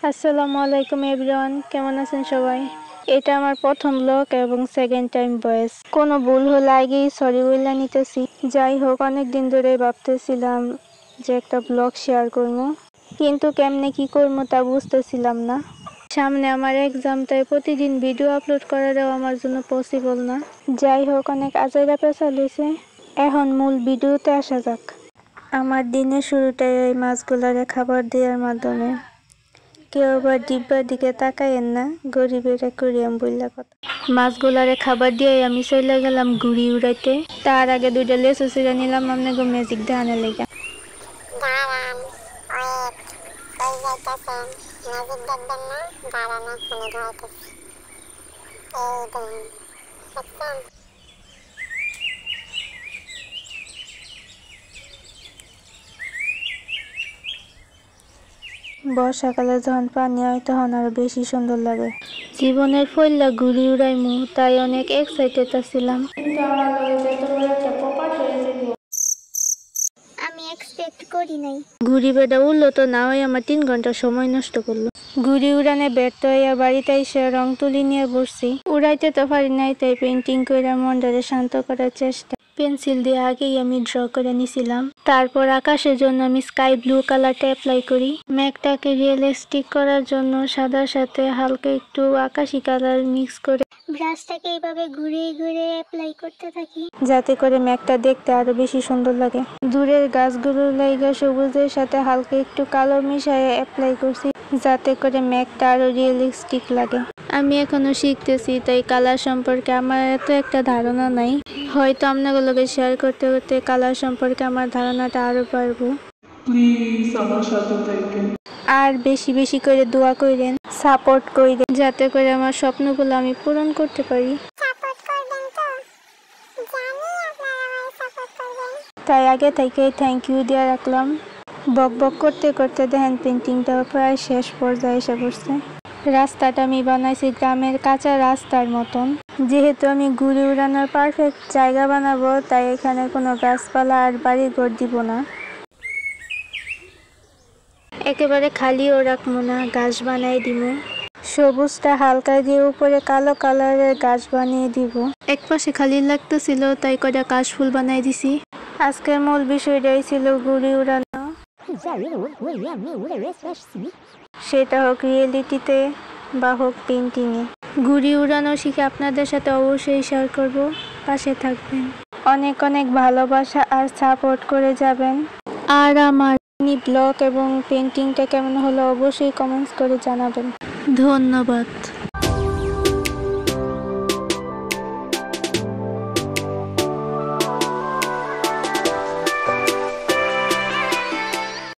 আসসালামু আলাইকুম এভরিওয়ান, কেমন আছেন সবাই? এটা আমার প্রথম ব্লগ এবং সেকেন্ড টাইম ভয়েস। কোনো ভুল হলে আগেই সরি বলে নিতেছি। যাই হোক, অনেক দিন ধরে ভাবতেছিলাম যে একটা ব্লগ শেয়ার করবো, কিন্তু কেমনে কি করবো তা বুঝতেছিলাম না। সামনে আমার এক্সাম, তাই প্রতিদিন ভিডিও আপলোড করাটাও আমার জন্য পসিবল না। যাই হোক, অনেক আজাইরা পেঁচা লইছে। এখন মূল ভিডিওতে আসা যাক। আমার দিনের শুরুটাই এই মাছগুলারে খাবার দেওয়ার মাধ্যমে। কেউ আবার ডিব্বার দিকে তাকাইয়েন না, গরিবের অ্যাকুরিয়াম বললা কথা। মাছগুলারে খাবার দিয়ে আমি চলে গেলাম ঘুড়ি উড়াইতে। তার আগে দুইটা লেসু ছিঁড়ে নিলাম আপনাকে ম্যাজিক দেখানোর লেগে। বর্ষাকালে যখন পানি হয় তখন আরো বেশি সুন্দর লাগে। জীবনের ফইল্লা ঘুড়ি উড়াইমু, তাই অনেক এক্সাইটেড ছিলাম। আমি এক্সপেক্ট করি নাই। ঘুড়ি বেটা উড়লো তো না হয় আমার 3 ঘন্টা সময় নষ্ট করলো। ঘুড়ি উড়ানে ব্যর্থ হইয়া বাড়িতে এসে রং তুলি নিয়ে বসছি। উড়াইতে তো পারি নাই, তাই পেন্টিং করে মনটারে শান্ত করার চেষ্টা। পেন্সিল দিয়ে আগেই আমি ড্র করে নিছিলাম। তারপর আকাশের জন্য আমি স্কাই ব্লু কালারটা অ্যাপ্লাই করি। মেঘটাকে রিয়েলিস্টিক করার জন্য সাদার সাথে হালকা একটু আকাশি কালার মিক্স করে ব্রাশটাকে এইভাবে ঘুরিয়ে ঘুরিয়ে অ্যাপ্লাই করতে থাকি, যাতে করে মেঘটা দেখতে আরো বেশি সুন্দর লাগে। দূরের গাছগুলোর লাইগা সবুজের সাথে হালকা একটু কালো মিশিয়ে অ্যাপ্লাই করছি, যাতে করে মেঘটা আরো রিয়েলিস্টিক লাগে। আমি এখনো শিখতেছি, তাই কালার সম্পর্কে আমার এত একটা ধারণা নাই। হয়তো আপনাগুলোকে শেয়ার করতে করতে কালার সম্পর্কে আমার ধারণাটা আরো বাড়বো। প্লিজ আমার সাথে থাকেন আর বেশি বেশি করে দোয়া করেন, সাপোর্ট করেন, যাতে করে আমার স্বপ্নগুলো আমি পূরণ করতে পারি। সাপোর্ট করবেন তো? জানি আপনারা আমায় সাপোর্ট করবেন। তাই আগে থেকে থ্যাংক ইউ দিয়ে রাখলাম। বক বক করতে করতে দেখেন পেন্টিংটা প্রায় শেষ পর্যায়ে এসে পড়ছে। রাস্তাটা আমি বানাইছি গ্রামের কাঁচা রাস্তার মতন। যেহেতু আমি ঘুড়ি উড়ানোর পারফেক্ট জায়গা বানাবো, তাই এখানে কোনো গাছপালা আর বাড়ি ঘর দিব না। একেবারে খালিও রাখবো না, গাছ বানাই দিব। সবুজটা হালকা দিয়ে উপরে কালো কালারের গাছ বানিয়ে দিব। এক পাশে খালি লাগতেছিল, তাই কয়টা কাশফুল বানাই দিছি। আজকের মূল বিষয়টাই ছিল ঘুড়ি উড়ানো, সেটা হোক রিয়েলিটিতে বা হোক পেন্টিংয়ে। ঘুড়ি উড়ানো শিখে আপনাদের সাথে অবশ্যই শেয়ার করব, পাশে থাকবেন। অনেক অনেক ভালোবাসা আর সাপোর্ট করে যাবেন। আর আমার ব্লগ এবং পেন্টিংটা কেমন হলো অবশ্যই কমেন্টস করে জানাবেন। ধন্যবাদ।